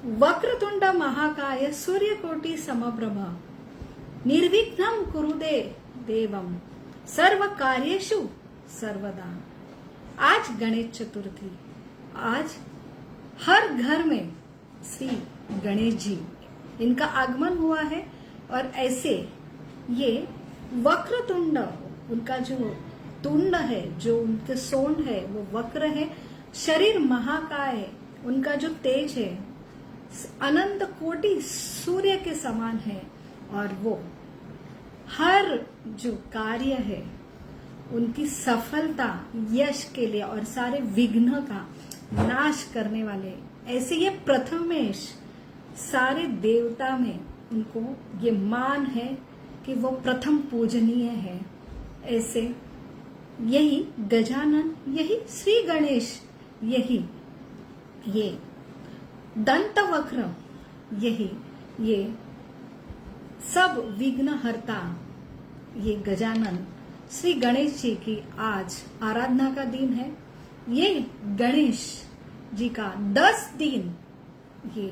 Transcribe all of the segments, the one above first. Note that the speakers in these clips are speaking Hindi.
वक्रतुंड महाकाय सूर्यकोटि समप्रभ निर्विघ्नं कुरुदे देवम सर्व कार्येषु सर्वदा। आज गणेश चतुर्थी, आज हर घर में श्री गणेश जी इनका आगमन हुआ है। और ऐसे ये वक्रतुंड, उनका जो तुंड है, जो उनके सोंड है वो वक्र है, शरीर महाकाय है, उनका जो तेज है अनंत कोटि सूर्य के समान है। और वो हर जो कार्य है उनकी सफलता, यश के लिए और सारे विघ्न का नाश करने वाले, ऐसे ये प्रथमेश, सारे देवता में उनको ये मान है कि वो प्रथम पूजनीय है। ऐसे यही गजानन, यही श्री गणेश, यही ये दंत वक्र, यही ये सब विघ्न हरता, ये गजानन श्री गणेश जी की आज आराधना का दिन है। ये गणेश जी का 10 दिन ये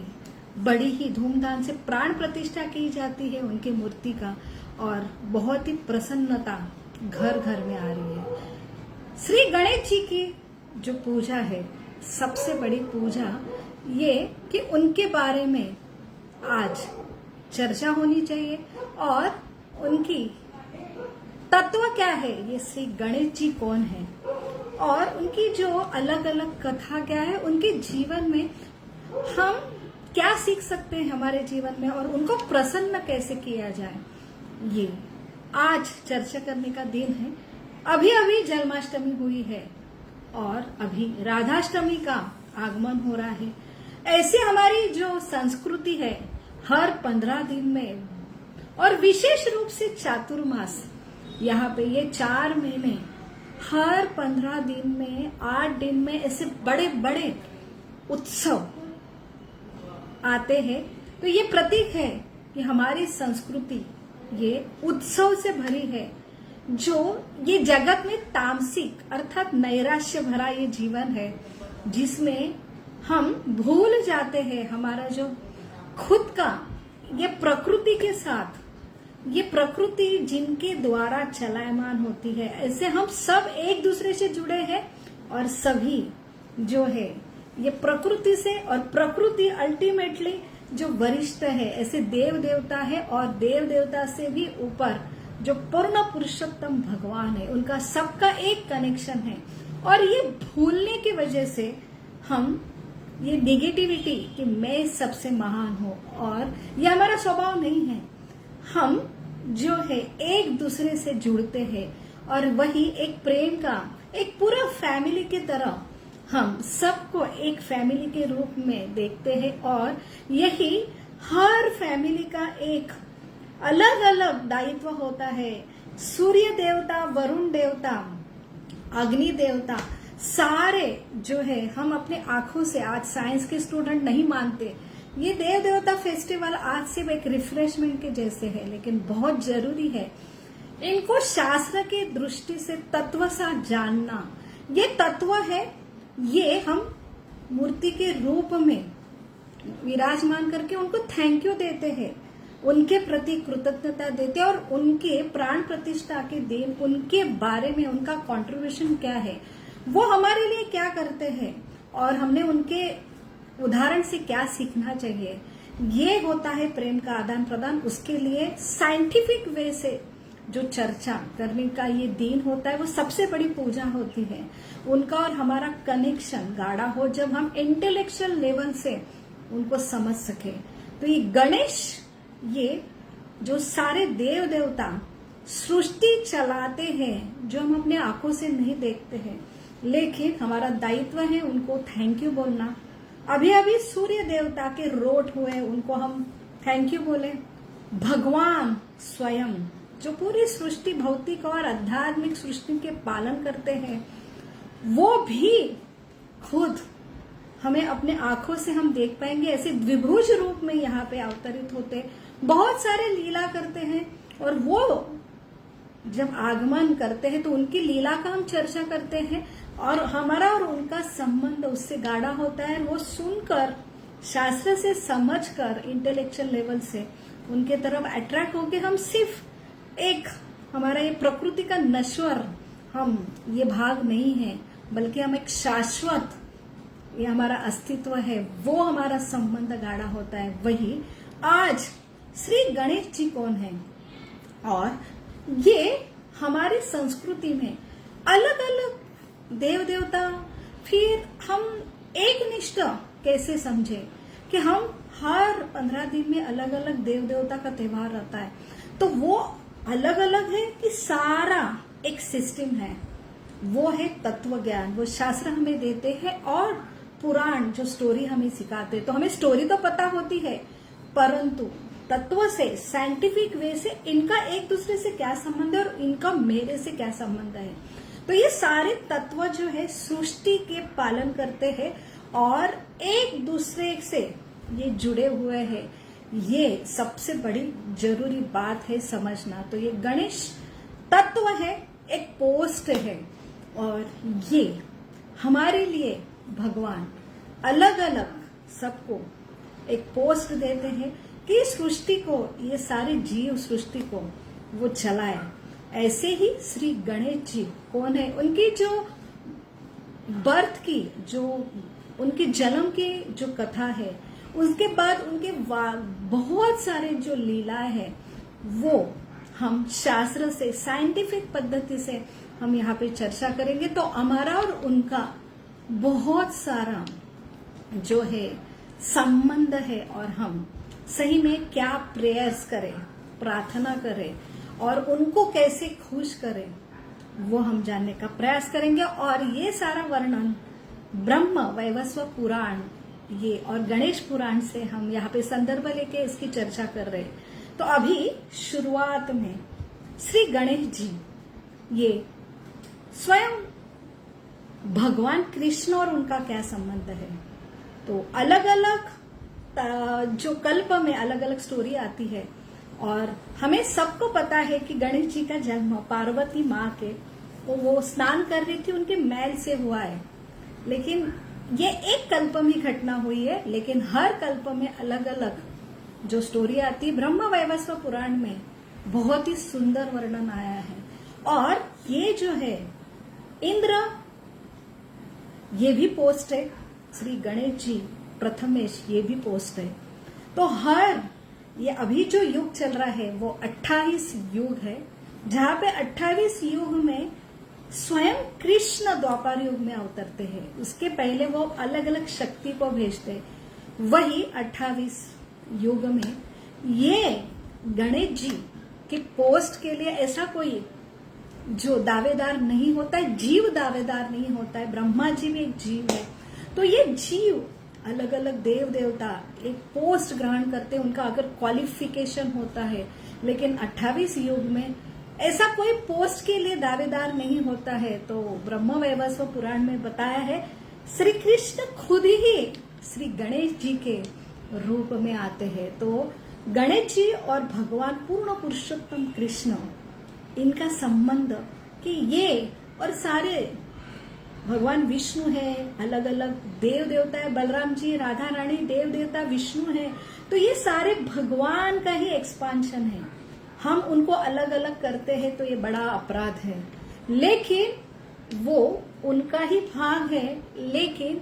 बड़ी ही धूमधाम से प्राण प्रतिष्ठा की जाती है उनकी मूर्ति का, और बहुत ही प्रसन्नता घर घर में आ रही है। श्री गणेश जी की जो पूजा है, सबसे बड़ी पूजा ये कि उनके बारे में आज चर्चा होनी चाहिए और उनकी तत्व क्या है, ये श्री गणेश जी कौन है और उनकी जो अलग अलग कथा क्या है, उनके जीवन में हम क्या सीख सकते हैं हमारे जीवन में, और उनको प्रसन्न कैसे किया जाए, ये आज चर्चा करने का दिन है। अभी अभी जन्माष्टमी हुई है और अभी राधाष्टमी का आगमन हो रहा है। ऐसे हमारी जो संस्कृति है, हर 15 दिन में, और विशेष रूप से चातुर्मास, यहाँ पे ये 4 महीने हर 15 दिन में, 8 दिन में ऐसे बड़े बड़े उत्सव आते हैं। तो ये प्रतीक है कि हमारी संस्कृति ये उत्सव से भरी है। जो ये जगत में तामसिक अर्थात नैराश्य भरा ये जीवन है, जिसमें हम भूल जाते हैं हमारा जो खुद का, ये प्रकृति के साथ, ये प्रकृति जिनके द्वारा चलायमान होती है, ऐसे हम सब एक दूसरे से जुड़े हैं और सभी जो है ये प्रकृति से, और प्रकृति अल्टीमेटली जो वरिष्ठ है, ऐसे देव देवता है, और देव देवता से भी ऊपर जो पूर्ण पुरुषोत्तम भगवान है, उनका सबका एक कनेक्शन है। और ये भूलने की वजह से हम ये नेगेटिविटी कि मैं सबसे महान हूं, और ये हमारा स्वभाव नहीं है। हम जो है एक दूसरे से जुड़ते हैं और वही एक प्रेम का, एक पूरा फैमिली की तरह हम सबको एक फैमिली के रूप में देखते हैं। और यही हर फैमिली का एक अलग अलग दायित्व होता है। सूर्य देवता, वरुण देवता, अग्नि देवता, सारे जो है हम अपने आंखों से, आज साइंस के स्टूडेंट नहीं मानते, ये देव देवता फेस्टिवल आज सिर्फ एक रिफ्रेशमेंट के जैसे है, लेकिन बहुत जरूरी है इनको शास्त्र की दृष्टि से तत्व सा जानना। ये तत्व है, ये हम मूर्ति के रूप में विराजमान करके उनको थैंक यू देते हैं, उनके प्रति कृतज्ञता देते हैं, और उनके प्राण प्रतिष्ठा के दिन उनके बारे में उनका कंट्रीब्यूशन क्या है, वो हमारे लिए क्या करते हैं, और हमने उनके उदाहरण से क्या सीखना चाहिए। ये होता है प्रेम का आदान प्रदान। उसके लिए साइंटिफिक वे से जो चर्चा करने का ये दिन होता है, वो सबसे बड़ी पूजा होती है। उनका और हमारा कनेक्शन गाढ़ा हो, जब हम इंटेलेक्चुअल लेवल से उनको समझ सके। तो ये गणेश, ये जो सारे देव देवता सृष्टि चलाते हैं, जो हम अपने आंखों से नहीं देखते हैं, लेकिन हमारा दायित्व है उनको थैंक यू बोलना। अभी अभी सूर्य देवता के रोट हुए, उनको हम थैंक यू बोले। भगवान स्वयं जो पूरी सृष्टि, भौतिक और आध्यात्मिक सृष्टि के पालन करते हैं, वो भी खुद हमें अपने आंखों से हम देख पाएंगे। ऐसे द्विभुज रूप में यहाँ पे अवतरित होते, बहुत सारे लीला करते हैं, और वो जब आगमन करते हैं तो उनकी लीला का हम चर्चा करते हैं। और हमारा और उनका संबंध उससे गाढ़ा होता है। वो सुनकर शास्त्र से समझकर इंटेलेक्चुअल लेवल से उनके तरफ अट्रैक्ट होके हम सिर्फ एक हमारा ये प्रकृति का नश्वर हम ये भाग नहीं है, बल्कि हम एक शाश्वत ये हमारा अस्तित्व है, वो हमारा संबंध गाढ़ा होता है। वही आज श्री गणेश जी कौन है और ये हमारी संस्कृति में अलग अलग देव देवता, फिर हम एक निष्ठ कैसे समझे कि हम हर 15 दिन में अलग अलग देव देवता का त्योहार रहता है, तो वो अलग अलग है कि सारा एक सिस्टम है। वो है तत्व ज्ञान, वो शास्त्र हमें देते हैं और पुराण जो स्टोरी हमें सिखाते हैं। तो हमें स्टोरी तो पता होती है, परंतु तत्व से साइंटिफिक वे से इनका एक दूसरे से क्या संबंध है और इनका मेरे से क्या संबंध है। तो ये सारे तत्व जो है सृष्टि के पालन करते हैं और एक दूसरे से ये जुड़े हुए हैं। ये सबसे बड़ी जरूरी बात है समझना। तो ये गणेश तत्व है, एक पोस्ट है और ये हमारे लिए भगवान अलग अलग सबको एक पोस्ट देते हैं कि सृष्टि को, ये सारे जीव सृष्टि को वो चलाए। ऐसे ही श्री गणेश जी कौन है, उनकी जो बर्थ की, जो उनके जन्म की जो कथा है, उसके बाद उनके बहुत सारे जो लीलाएं है, वो हम शास्त्र से साइंटिफिक पद्धति से हम यहाँ पे चर्चा करेंगे। तो हमारा और उनका बहुत सारा जो है संबंध है और हम सही में क्या प्रेयर्स करें, प्रार्थना करें और उनको कैसे खुश करें, वो हम जानने का प्रयास करेंगे। और ये सारा वर्णन ब्रह्म वैवस्व पुराण ये और गणेश पुराण से हम यहाँ पे संदर्भ लेके इसकी चर्चा कर रहे हैं। तो अभी शुरुआत में श्री गणेश जी ये स्वयं भगवान कृष्ण और उनका क्या संबंध है। तो अलग अलग जो कल्प में अलग अलग स्टोरी आती है और हमें सबको पता है कि गणेश जी का जन्म पार्वती माँ के वो स्नान कर रही थी उनके मैल से हुआ है। लेकिन ये एक कल्प में घटना हुई है, लेकिन हर कल्प में अलग अलग जो स्टोरी आती है। ब्रह्म वैवस्व पुराण में बहुत ही सुंदर वर्णन आया है। और ये जो है इंद्र, ये भी पोस्ट है, श्री गणेश जी प्रथमेश ये भी पोस्ट है। तो हर ये अभी जो युग चल रहा है वो 28 युग है, जहां पे 28 युग में स्वयं कृष्ण द्वापर युग में अवतरते हैं। उसके पहले वो अलग अलग शक्ति को भेजते हैं। वही 28 युग में ये गणेश जी के पोस्ट के लिए ऐसा कोई जो दावेदार नहीं होता है, जीव दावेदार नहीं होता है। ब्रह्मा जी भी एक जीव है। तो ये जीव अलग अलग देव देवता एक पोस्ट ग्रहण करते हैं, उनका अगर क्वालिफिकेशन होता है। लेकिन 28 युग में ऐसा कोई पोस्ट के लिए दावेदार नहीं होता है। तो ब्रह्म वैवस्व पुराण में बताया है श्री कृष्ण खुद ही श्री गणेश जी के रूप में आते हैं। तो गणेश जी और भगवान पूर्ण पुरुषोत्तम कृष्ण, इनका संबंध कि ये और सारे भगवान विष्णु है, अलग अलग देव देवता है, बलराम जी, राधा रानी, देव देवता विष्णु है। तो ये सारे भगवान का ही एक्सपांशन है। हम उनको अलग अलग करते हैं तो ये बड़ा अपराध है, लेकिन वो उनका ही भाग है, लेकिन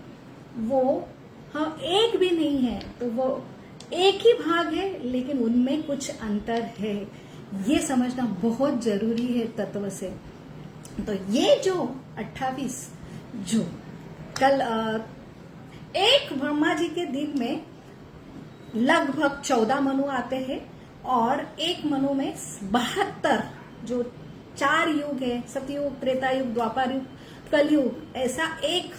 वो हम एक भी नहीं है। तो वो एक ही भाग है, लेकिन उनमें कुछ अंतर है। ये समझना बहुत जरूरी है तत्व से। तो ये जो 28 जो कल एक ब्रह्मा जी के दिन में लगभग 14 मनु आते हैं और एक मनु में 72 जो 4 युग है, सतयुग, त्रेता युग, द्वापर युग, कलयुग, ऐसा एक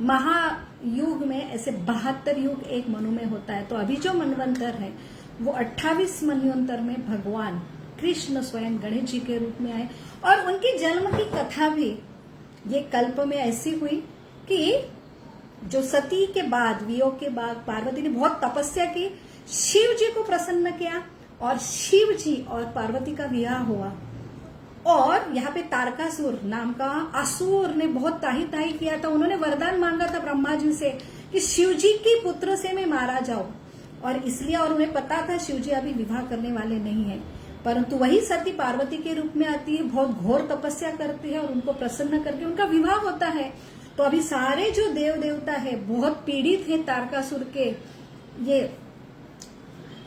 महायुग में ऐसे 72 युग एक मनु में होता है। तो अभी जो मनवंतर है वो 28 मनवंतर में भगवान कृष्ण स्वयं गणेश जी के रूप में आए। और उनकी जन्म की कथा भी ये कल्प में ऐसी हुई कि जो सती के बाद, वियोग के बाद पार्वती ने बहुत तपस्या की, शिव जी को प्रसन्न किया और शिव जी और पार्वती का विवाह हुआ। और यहाँ पे तारकासुर नाम का असुर ने बहुत ताही ताही किया था। उन्होंने वरदान मांगा था ब्रह्मा जी से कि शिव जी के पुत्र से मैं मारा जाऊं, और इसलिए, और उन्हें पता था शिव जी अभी विवाह करने वाले नहीं है, परंतु वही सती पार्वती के रूप में आती है, बहुत घोर तपस्या करती है और उनको प्रसन्न करके उनका विवाह होता है। तो अभी सारे जो देव देवता है बहुत पीड़ित हैं तारकासुर के ये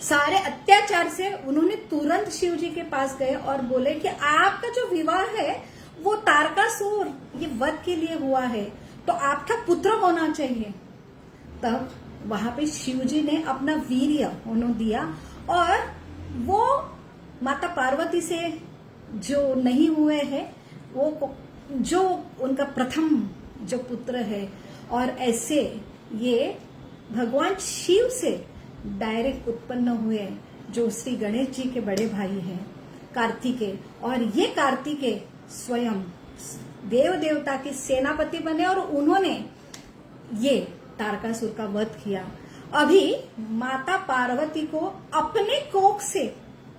सारे अत्याचार से, उन्होंने तुरंत शिव जी के पास गए और बोले कि आपका जो विवाह है वो तारकासुर ये वध के लिए हुआ है, तो आपका पुत्र होना चाहिए। तब वहां पे शिव जी ने अपना वीर्य उन्होंने दिया, और वो माता पार्वती से जो नहीं हुए हैं वो जो उनका प्रथम जो पुत्र है, और ऐसे ये भगवान शिव से डायरेक्ट उत्पन्न हुए जो श्री गणेश जी के बड़े भाई हैं कार्तिकेय, और ये कार्तिकेय स्वयं देव देवता के सेनापति बने और उन्होंने ये तारकासुर का वध किया। अभी माता पार्वती को अपने कोख से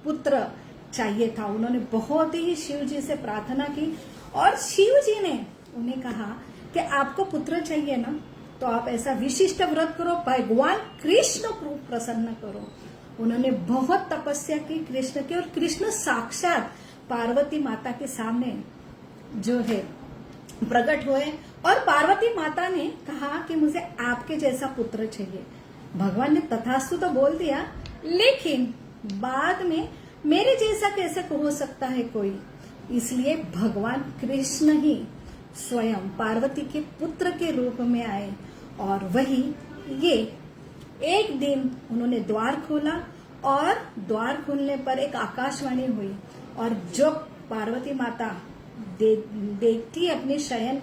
पुत्र चाहिए था, उन्होंने बहुत ही शिव जी से प्रार्थना की, और शिव जी ने उन्हें कहा कि आपको पुत्र चाहिए ना, तो आप ऐसा विशिष्ट व्रत करो, भगवान कृष्ण को प्रसन्न करो। उन्होंने बहुत तपस्या की कृष्ण की, और कृष्ण साक्षात पार्वती माता के सामने जो है प्रकट हुए, और पार्वती माता ने कहा कि मुझे आपके जैसा पुत्र चाहिए। भगवान ने तथास्तु तो बोल दिया, लेकिन बाद में मेरे जैसा कैसे हो सकता है कोई, इसलिए भगवान कृष्ण ही स्वयं पार्वती के पुत्र के रूप में आए, और वही ये एक दिन उन्होंने द्वार खोला, और द्वार खोलने पर एक आकाशवाणी हुई, और जो पार्वती माता देखती अपने शयन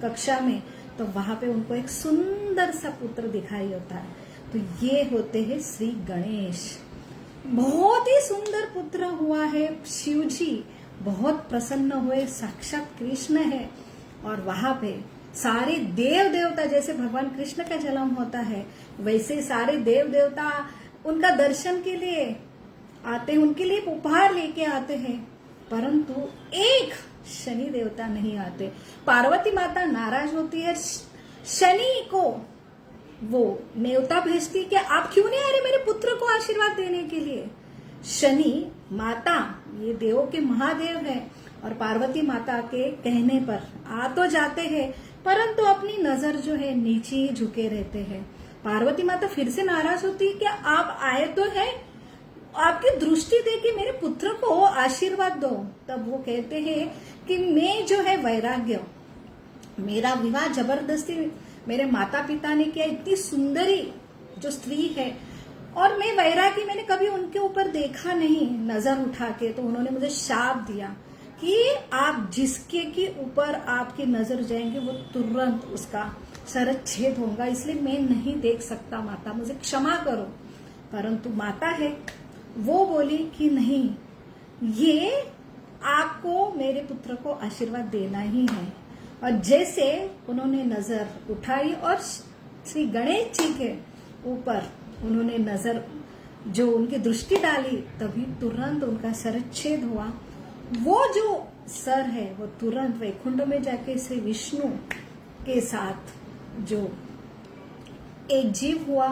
कक्षा में, तो वहां पे उनको एक सुंदर सा पुत्र दिखाई होता है। तो ये होते हैं श्री गणेश। बहुत ही सुंदर पुत्र हुआ है, शिव जी बहुत प्रसन्न हुए, साक्षात कृष्ण है। और वहां पे सारे देव देवता, जैसे भगवान कृष्ण का जन्म होता है वैसे सारे देव देवता उनका दर्शन के लिए आते हैं, उनके लिए उपहार लेके आते हैं, परंतु एक शनि देवता नहीं आते। पार्वती माता नाराज होती है, शनि को वो न्योता भेजती कि आप क्यों नहीं आ रहे मेरे पुत्र को आशीर्वाद देने के लिए। शनि माता ये देवों के महादेव है, और पार्वती माता के कहने पर आ तो जाते हैं, परंतु अपनी नजर जो है नीचे ही झुके रहते हैं। पार्वती माता फिर से नाराज होती है कि आप आए तो है, आपकी दृष्टि दे के मेरे पुत्र को आशीर्वाद दो। तब वो कहते हैं कि मैं जो है वैराग्य, मेरा विवाह जबरदस्ती मेरे माता पिता ने किया, इतनी सुंदरी जो स्त्री है, और मैं वैरागी, मैंने कभी उनके ऊपर देखा नहीं नजर उठा के, तो उन्होंने मुझे शाप दिया कि आप जिसके के ऊपर आपकी नजर जाएंगे वो तुरंत उसका सरच्छेद होगा, इसलिए मैं नहीं देख सकता माता, मुझे क्षमा करो। परंतु माता है वो बोली कि नहीं, ये आपको मेरे पुत्र को आशीर्वाद देना ही है। और जैसे उन्होंने नजर उठाई और श्री गणेश जी के ऊपर उन्होंने नजर जो उनकी दृष्टि डाली, तभी तुरंत उनका सरच्छेद हुआ। वो जो सर है वो तुरंत वैकुंठ में जाके श्री विष्णु के साथ जो एक जीव हुआ,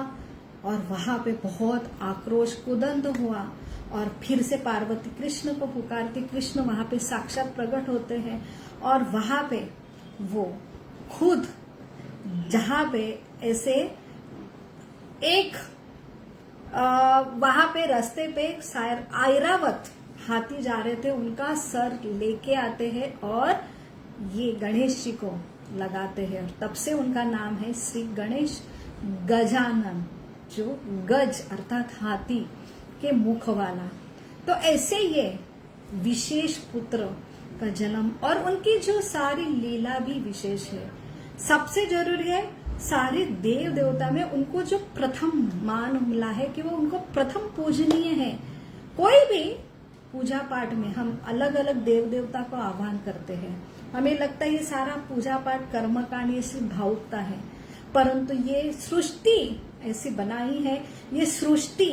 और वहां पे बहुत आक्रोश कुदंत हुआ, और फिर से पार्वती कृष्ण को पुकारती, कृष्ण वहां पे साक्षात प्रकट होते हैं, और वहां पे वो खुद जहां पे ऐसे एक वहां पे रास्ते पे ऐरावत हाथी जा रहे थे, उनका सर लेके आते हैं और ये गणेश जी को लगाते हैं, और तब से उनका नाम है श्री गणेश गजानन, जो गज अर्थात हाथी के मुख वाला। तो ऐसे ये विशेष पुत्र का जन्म, और उनकी जो सारी लीला भी विशेष है। सबसे जरूरी है सारे देव देवता में उनको जो प्रथम मान मिला है कि वो उनको प्रथम पूजनीय है। कोई भी पूजा पाठ में हम अलग अलग देव देवता को आह्वान करते हैं, हमें लगता है ये सारा पूजा पाठ कर्मकांड ये सिर्फ भावुकता है, परंतु ये सृष्टि ऐसी बनाई है, ये सृष्टि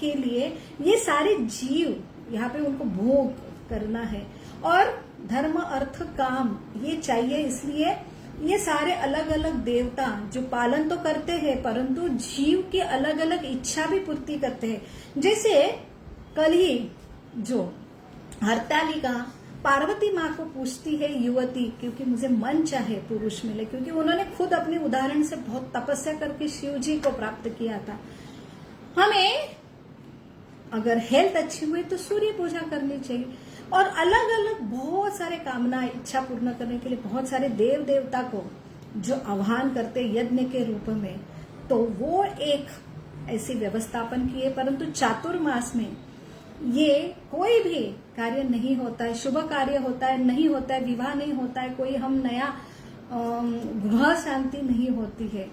के लिए ये सारे जीव यहाँ पे उनको भोग करना है, और धर्म अर्थ काम ये चाहिए, इसलिए ये सारे अलग अलग देवता जो पालन तो करते हैं परंतु जीव की अलग अलग इच्छा भी पूर्ति करते हैं। जैसे कल ही जो हरतालिका पार्वती माँ को पूछती है युवती, क्योंकि मुझे मन चाहे पुरुष मिले, क्योंकि उन्होंने खुद अपने उदाहरण से बहुत तपस्या करके शिव जी को प्राप्त किया था। हमें अगर हेल्थ अच्छी हुई तो सूर्य पूजा करनी चाहिए, और अलग अलग बहुत सारे कामना इच्छा पूर्ण करने के लिए बहुत सारे देव देवता को जो आह्वान करते यज्ञ के रूप में, तो वो एक ऐसी व्यवस्थापन की है। परंतु चातुर्मास में ये कोई भी कार्य नहीं होता है, शुभ कार्य होता है नहीं होता है, विवाह नहीं होता है, कोई हम नया गृह शांति नहीं होती है।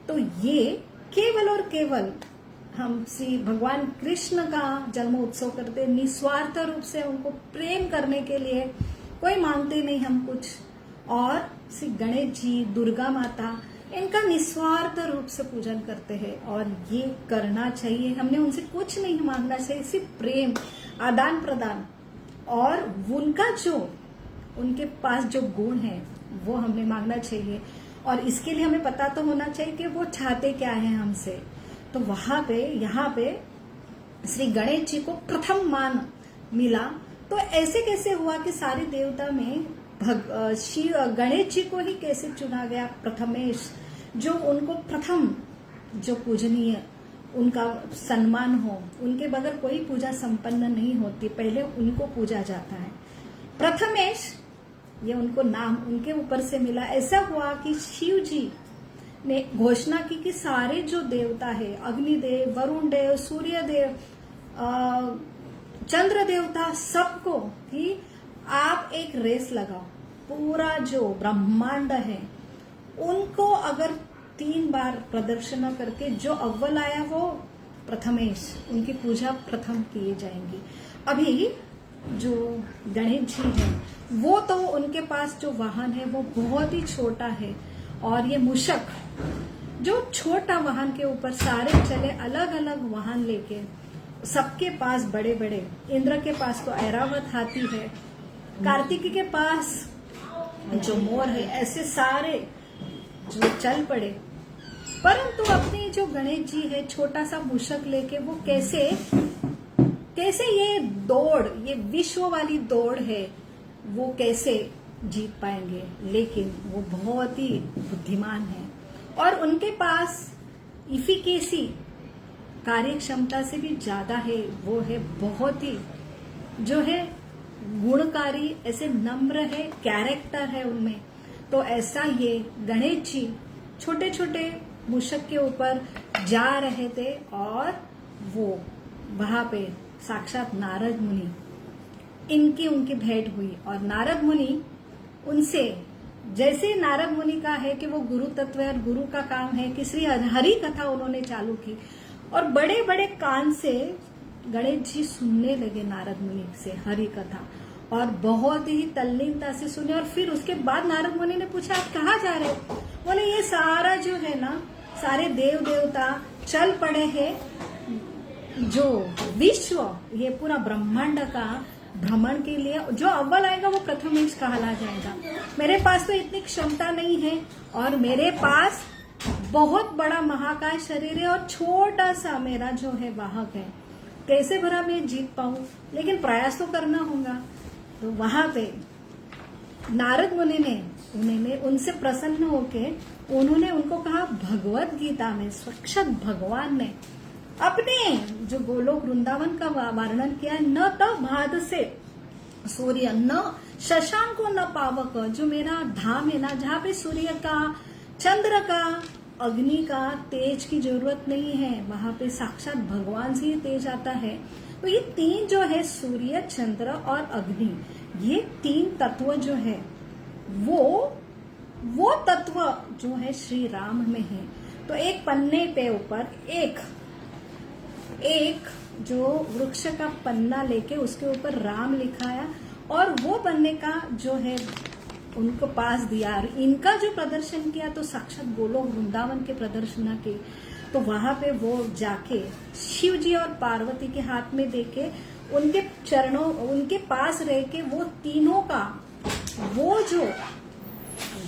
तो ये केवल और केवल हम श्री भगवान कृष्ण का जन्म उत्सव करते निस्वार्थ रूप से उनको प्रेम करने के लिए, कोई मांगते नहीं हम कुछ। और श्री गणेश जी, दुर्गा माता, इनका निस्वार्थ रूप से पूजन करते हैं, और ये करना चाहिए। हमने उनसे कुछ नहीं मांगना चाहिए, सिर्फ प्रेम, आदान प्रदान, और उनका जो उनके पास जो गुण है वो हमने मांगना चाहिए। और इसके लिए हमें पता तो होना चाहिए कि वो चाहते क्या है हमसे। तो वहां पे यहाँ पे श्री गणेश जी को प्रथम मान मिला। तो ऐसे कैसे हुआ कि सारे देवता में गणेश जी को ही कैसे चुना गया प्रथमेश, जो उनको प्रथम जो पूजनीय, उनका सम्मान हो, उनके बगैर कोई पूजा संपन्न नहीं होती, पहले उनको पूजा जाता है। प्रथमेश ये उनको नाम उनके ऊपर से मिला। ऐसा हुआ कि शिव जी ने घोषणा की कि सारे जो देवता है, अग्निदेव, वरुण देव, सूर्य देव, चंद्र देवता, सबको कि आप एक रेस लगाओ, पूरा जो ब्रह्मांड है उनको अगर 3 बार प्रदर्शन करके जो अव्वल आया वो प्रथमेश, उनकी पूजा प्रथम किए जाएंगी। अभी जो गणेश जी है वो तो उनके पास जो वाहन है वो बहुत ही छोटा है, और ये मूषक जो छोटा वाहन के ऊपर सारे चले अलग अलग वाहन लेके, सबके पास बड़े बड़े, इंद्र के पास तो ऐरावत हाथी है, कार्तिकी के पास जो मोर है, ऐसे सारे जो चल पड़े। परंतु अपने जो गणेश जी है छोटा सा मूषक लेके वो कैसे ये दौड़, ये विश्व वाली दौड़ है, वो कैसे जीत पाएंगे। लेकिन वो बहुत ही बुद्धिमान है, और उनके पास इफिकेसी, कार्य क्षमता से भी ज्यादा है, वो है बहुत ही जो है गुणकारी, ऐसे नम्र है, कैरेक्टर है उनमें। तो ऐसा ये गणेश जी छोटे छोटे मूषक के ऊपर जा रहे थे, और वो वहां पे साक्षात नारद मुनि, उनकी भेंट हुई। और नारद मुनि उनसे, जैसे नारद मुनि का है कि वो गुरु तत्व है और गुरु का काम है कि श्री हरि कथा उन्होंने चालू की, और बड़े बड़े कान से गणेश जी सुनने लगे नारद मुनि से हरि कथा, और बहुत ही तल्लीनता से सुने। और फिर उसके बाद नारद मुनि ने पूछा आप कहाँ जा रहे हो? बोले ये सारा जो है ना, सारे देव देवता चल पड़े हैं, जो विश्व, ये पूरा ब्रह्मांड का भ्रमण के लिए जो अव्वल आएगा वो प्रथमेश कहला जाएगा। मेरे पास तो इतनी क्षमता नहीं है, और मेरे पास बहुत बड़ा महाकाय शरीर है, और छोटा सा मेरा जो है वाहक है, कैसे भरा मैं जीत पाऊं, लेकिन प्रयास तो करना होगा। तो वहां पे नारद मुनि ने उनसे प्रसन्न होके उन्होंने उनको कहा, भगवत गीता में साक्षात भगवान ने अपने जो गोलोक वृंदावन का वर्णन किया, न तो भाद से सूर्य, न शशांको, न पावक, जो मेरा धाम है ना, जहाँ पे सूर्य का, चंद्र का, अग्नि का तेज की जरूरत नहीं है, वहां पे साक्षात भगवान से ही तेज आता है। तो ये 3 जो है, सूर्य, चंद्र और अग्नि, ये 3 तत्व जो है वो तत्व जो है श्री राम में है। तो एक पन्ने पे ऊपर एक जो वृक्ष का पन्ना लेके उसके ऊपर राम लिखाया, और वो पन्ने का जो है उनको पास दिया। इनका जो प्रदर्शन किया तो साक्षात गोलोक वृंदावन के प्रदर्शन के, तो वहां पे वो जाके शिव जी और पार्वती के हाथ में देके उनके चरणों, उनके पास रह के वो तीनों का वो जो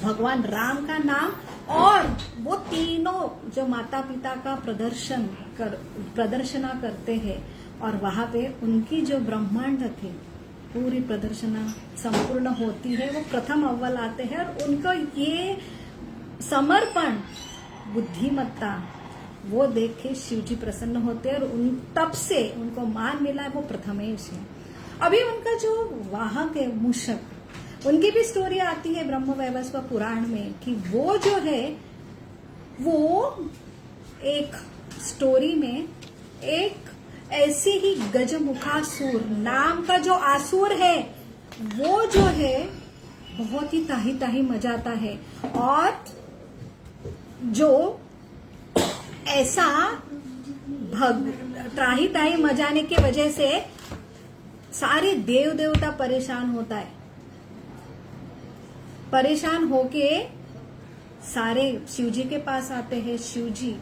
भगवान राम का नाम, और वो तीनों जो माता पिता का प्रदर्शना करते हैं, और वहां पे उनकी जो ब्रह्मांड थी पूरी प्रदर्शना संपूर्ण होती है। वो प्रथम अव्वल आते हैं और उनको ये समर्पण, बुद्धिमत्ता, वो देख के शिव जी प्रसन्न होते हैं, और तब से उनको मान मिला है वो प्रथमेश है। अभी उनका जो वाहक है मूषक, उनकी भी स्टोरी आती है ब्रह्म वैवस्व पुराण में कि वो जो है वो एक स्टोरी में एक ऐसे ही गजमुखासुर नाम का जो आसुर है, वो जो है बहुत ही ताही ताही मजाता है, और जो ऐसा त्राही ताही मजाने की वजह से सारे देव देवता परेशान होता है। परेशान होके सारे शिव जी के पास आते हैं, शिव जी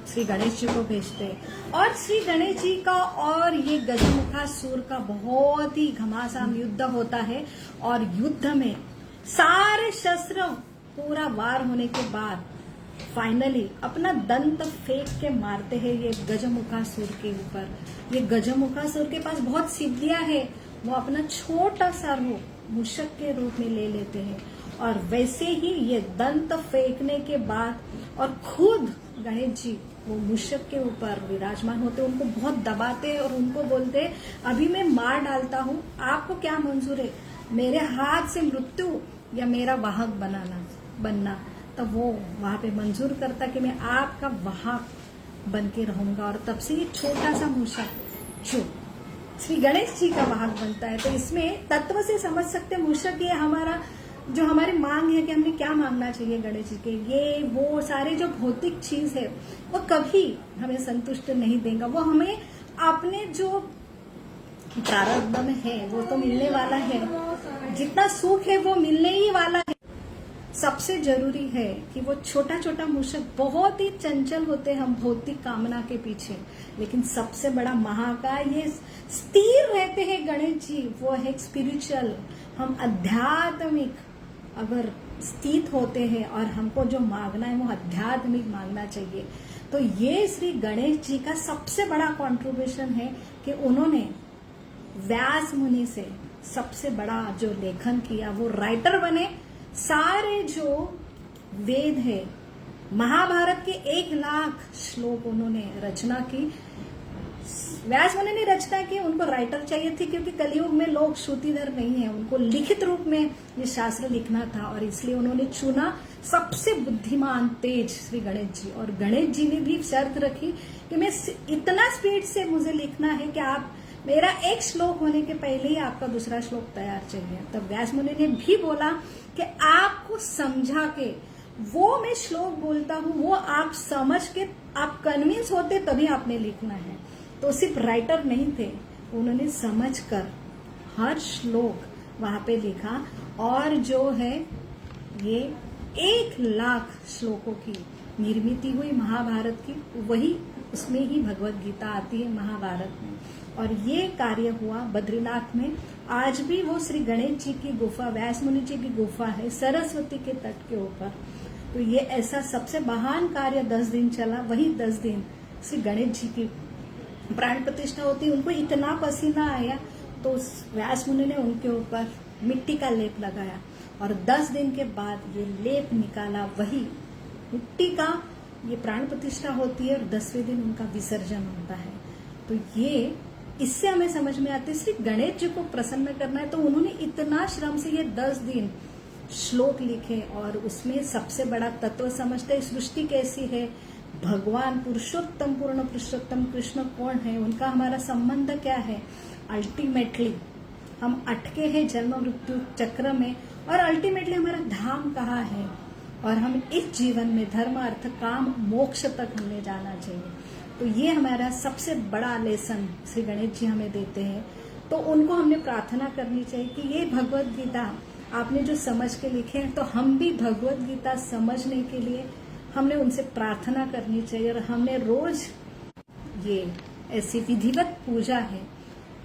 श्री गणेश जी को भेजते हैं, और श्री गणेश जी का और ये गजमुखासुर का बहुत ही घमासान युद्ध होता है। और युद्ध में सारे शस्त्र पूरा वार होने के बाद फाइनली अपना दंत फेंक के मारते हैं ये गजमुखासुर के ऊपर। ये गजमुखासुर के पास बहुत सिद्धियां है, वो अपना छोटा सा रूप मूषक के रूप में ले लेते हैं, और वैसे ही ये दंत फेंकने के बाद और खुद गणेश जी वो मूषक के ऊपर विराजमान होते, उनको बहुत दबाते और उनको बोलते अभी मैं मार डालता हूँ, आपको क्या मंजूर है, मेरे हाथ से मृत्यु या मेरा वाहक बनना। तो वो वहां पे मंजूर करता कि मैं आपका वाहक बन के रहूंगा, और तब से ये छोटा सा मूषक जो श्री गणेश जी का वाहक बनता है। तो इसमें तत्व से समझ सकते मूषक ये हमारा जो हमारी मांग है कि हमें क्या मांगना चाहिए गणेश जी के, ये वो सारे जो भौतिक चीज है वो कभी हमें संतुष्ट नहीं देगा। वो हमें अपने जो प्रारब्ध में है वो तो मिलने वाला है, जितना सुख है वो मिलने ही वाला है। सबसे जरूरी है कि वो छोटा छोटा मूषक बहुत ही चंचल होते हैं हम भौतिक कामना के पीछे, लेकिन सबसे बड़ा महाकाय ये स्थिर रहते हैं गणेश जी, वो है स्पिरिचुअल। हम आध्यात्मिक अगर स्थित होते हैं और हमको जो मांगना है वो आध्यात्मिक मांगना चाहिए। तो ये श्री गणेश जी का सबसे बड़ा कंट्रीब्यूशन है कि उन्होंने व्यास मुनि से सबसे बड़ा जो लेखन किया, वो राइटर बने। सारे जो वेद है, महाभारत के 1,00,000 श्लोक उन्होंने रचना की। व्यास मुनि ने रचना की, उनको राइटर चाहिए थी क्योंकि कलयुग में लोग श्रुतिधर नहीं है, उनको लिखित रूप में ये शास्त्र लिखना था, और इसलिए उन्होंने चुना सबसे बुद्धिमान तेज श्री गणेश जी। और गणेश जी ने भी शर्त रखी कि मैं इतना स्पीड से मुझे लिखना है कि आप मेरा एक श्लोक होने के पहले ही आपका दूसरा श्लोक तैयार चाहिए। तब व्यास मुनि ने भी बोला कि आपको समझा के वो मैं श्लोक बोलता हूँ, वो आप समझ के आप कन्विंस होते तभी आपने लिखना है। तो सिर्फ राइटर नहीं थे, उन्होंने समझ कर हर श्लोक वहां पे लिखा, और जो है ये 1,00,000 श्लोकों की निर्मित हुई महाभारत की, वही उसमें ही भगवत गीता आती है महाभारत में। और ये कार्य हुआ बद्रीनाथ में। आज भी वो श्री गणेश जी की गुफा, व्यास मुनि जी की गुफा है सरस्वती के तट के ऊपर। तो ये ऐसा सबसे महान कार्य 10 दिन चला। वही 10 दिन श्री गणेश जी की प्राण प्रतिष्ठा होती। उनको इतना पसीना आया तो व्यास मुनि ने उनके ऊपर मिट्टी का लेप लगाया, और 10 दिन के बाद ये लेप निकाला, वही मिट्टी का ये प्राण प्रतिष्ठा होती है, और 10वें दिन उनका विसर्जन होता है। तो ये इससे हमें समझ में आती है श्री गणेश जी को प्रसन्न करना है, तो उन्होंने इतना श्रम से ये 10 दिन श्लोक लिखे, और उसमें सबसे बड़ा तत्व समझते हैं सृष्टि कैसी है, भगवान पुरुषोत्तम पूर्ण पुरुषोत्तम कृष्ण कौन है, उनका हमारा संबंध क्या है। अल्टीमेटली हम अटके हैं जन्म मृत्यु चक्र में, और अल्टीमेटली हमारा धाम कहाँ है, और हम इस जीवन में धर्म अर्थ काम मोक्ष तक हमें जाना चाहिए। तो ये हमारा सबसे बड़ा लेसन श्री गणेश जी हमें देते हैं। तो उनको हमने प्रार्थना करनी चाहिए कि ये भगवत गीता आपने जो समझ के लिखे हैं, तो हम भी भगवत गीता समझने के लिए हमने उनसे प्रार्थना करनी चाहिए। और हमने रोज ये ऐसी विधिवत पूजा है।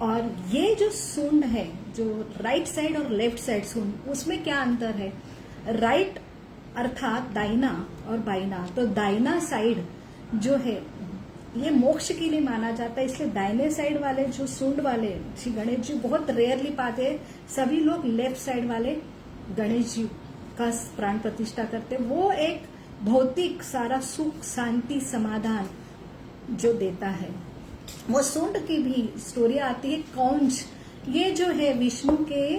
और ये जो सूंड है, जो राइट साइड और लेफ्ट साइड सूंड, उसमें क्या अंतर है। राइट अर्थात दाहिना और बाइना। तो दाहिना साइड जो है ये मोक्ष के लिए माना जाता है, इसलिए दाहिने साइड वाले जो सूंड वाले श्री गणेश जी बहुत रेयरली पाते हैं। सभी लोग लेफ्ट साइड वाले गणेश जी का प्राण प्रतिष्ठा करते हैं। वो एक भौतिक सारा सुख शांति समाधान जो देता है। वो सूंड की भी स्टोरी आती है। कौंज ये जो है विष्णु के,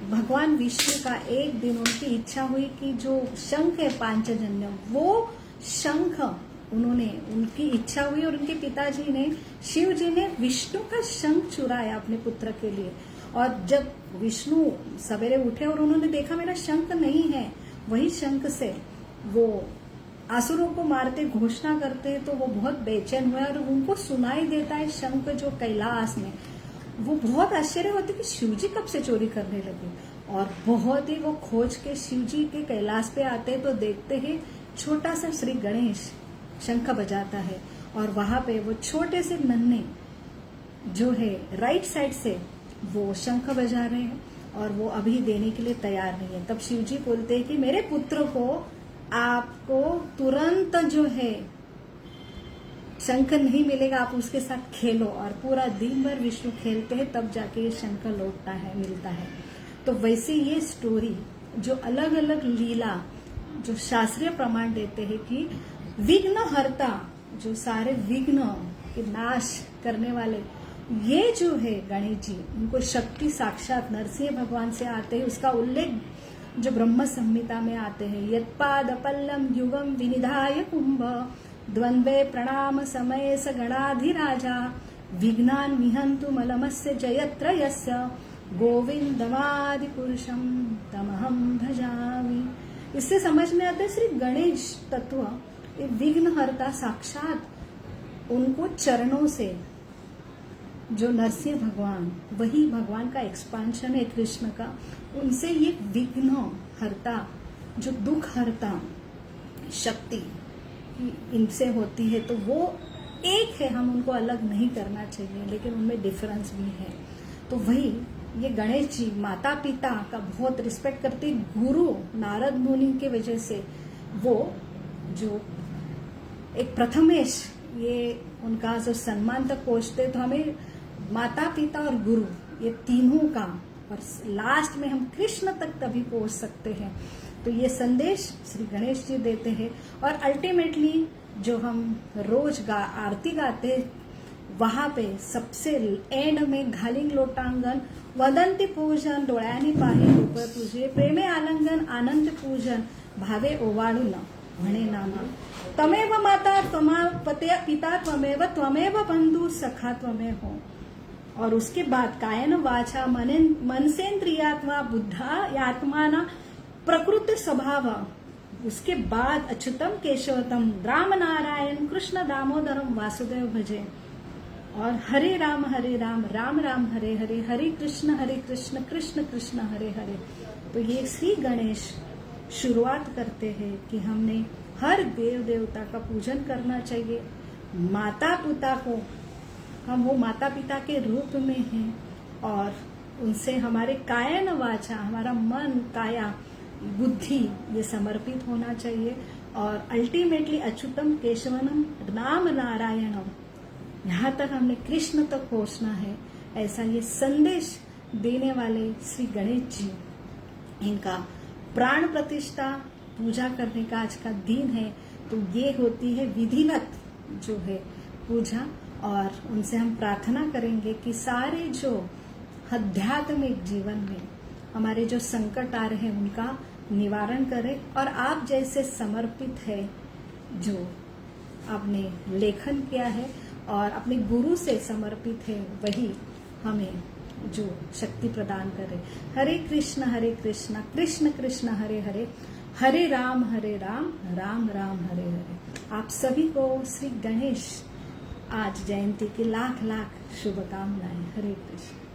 भगवान विष्णु का एक दिन उनकी इच्छा हुई कि जो शंख है पांचजन्य, वो शंख उन्होंने, उनकी इच्छा हुई और उनके पिताजी ने, शिव जी ने विष्णु का शंख चुराया अपने पुत्र के लिए। और जब विष्णु सवेरे उठे और उन्होंने देखा मेरा शंख नहीं है, वही शंख से वो असुरों को मारते घोषणा करते हैं, तो वो बहुत बेचैन हुए और उनको सुनाई देता है शंख जो कैलाश में। वो बहुत आश्चर्य होते कि शिवजी कब से चोरी करने लगे, और बहुत ही वो खोज के शिवजी के कैलाश पे आते तो देखते हैं छोटा सा श्री गणेश शंख बजाता है, और वहां पे वो छोटे से नन्हे जो है राइट साइड से वो शंख बजा रहे हैं और वो अभी देने के लिए तैयार नहीं है। तब शिवजी बोलते हैं कि मेरे पुत्र को आपको तुरंत जो है शंख नहीं मिलेगा, आप उसके साथ खेलो। और पूरा दिन भर विष्णु खेलते हैं, तब जाके ये शंख लौटता है, मिलता है। तो वैसे ये स्टोरी जो अलग अलग लीला जो शास्त्रीय प्रमाण देते हैं कि विघ्न हरता, जो सारे विघ्न के नाश करने वाले, ये जो है गणेश जी, उनको शक्ति साक्षात नरसिंह भगवान से आते हैं। उसका उल्लेख जो ब्रह्म संहिता में आते हैं, यत्पाद पल्लम युगम विनिधाय कुंभ द्वंद्वे प्रणाम समय स गणाधिराजा विघ्नान निहंतु मलमस्य जयत्र यस्य गोविंदमादि पुरुषम तमहम भजामि। इससे समझ में आता है श्री गणेश तत्व विघ्न हरता, साक्षात उनको चरणों से जो नरसिंह भगवान, वही भगवान का एक्सपांशन है कृष्ण का, उनसे ये विघ्न हरता, जो दुख हरता शक्ति इनसे होती है। तो वो एक है, हम उनको अलग नहीं करना चाहिए, लेकिन उनमें डिफरेंस भी है। तो वही ये गणेश जी माता पिता का बहुत रिस्पेक्ट करते। गुरु नारद मुनि के वजह से वो जो एक प्रथमेश, ये उनका जो सम्मान तक पहुंचते, तो हमें माता पिता और गुरु ये तीनों का, और लास्ट में हम कृष्ण तक तभी पहुंच सकते हैं। तो ये संदेश श्री गणेश जी देते हैं। और अल्टीमेटली जो हम रोज आरती गाते, वहां पे सबसे एंड में घालिंग लोटांगण वदंती पूजन डोळ्यांनी पाहे रूप तुझे प्रेमे आलिंगन आनंद पूजन भावे ओवाळून म्हणे नामा तमेव माता त्वमेव पिता त्वमेव बंधु सखा त्वमेव हो। और उसके बाद कायन वाचा मनसेन्द्रियात्मा बुद्धा आत्माना प्रकृति स्वभाव, उसके बाद अच्युतम केशवतम राम नारायण कृष्ण दामोदरम वासुदेव भजे। और हरे राम राम राम हरे हरे, हरे कृष्ण कृष्ण कृष्ण हरे हरे। तो ये श्री गणेश शुरुआत करते हैं कि हमने हर देव देवता का पूजन करना चाहिए। माता पिता को हम वो माता पिता के रूप में हैं, और उनसे हमारे कायन वाचा, हमारा मन काया बुद्धि ये समर्पित होना चाहिए। और अल्टीमेटली अच्युतम केशवनम राम नारायणम, यहाँ तक हमने कृष्ण तक पहुंचना है। ऐसा ये संदेश देने वाले श्री गणेश जी, इनका प्राण प्रतिष्ठा पूजा करने का आज का दिन है। तो ये होती है विधिवत जो है पूजा, और उनसे हम प्रार्थना करेंगे कि सारे जो आध्यात्मिक जीवन में हमारे जो संकट आ रहे हैं उनका निवारण करें। और आप जैसे समर्पित है, जो आपने लेखन किया है और अपने गुरु से समर्पित है, वही हमें जो शक्ति प्रदान करे। हरे कृष्ण कृष्ण कृष्ण हरे हरे, हरे राम राम राम हरे हरे। आप सभी को श्री गणेश आज जयंती की लाख लाख शुभकामनाएं। हरे कृष्ण।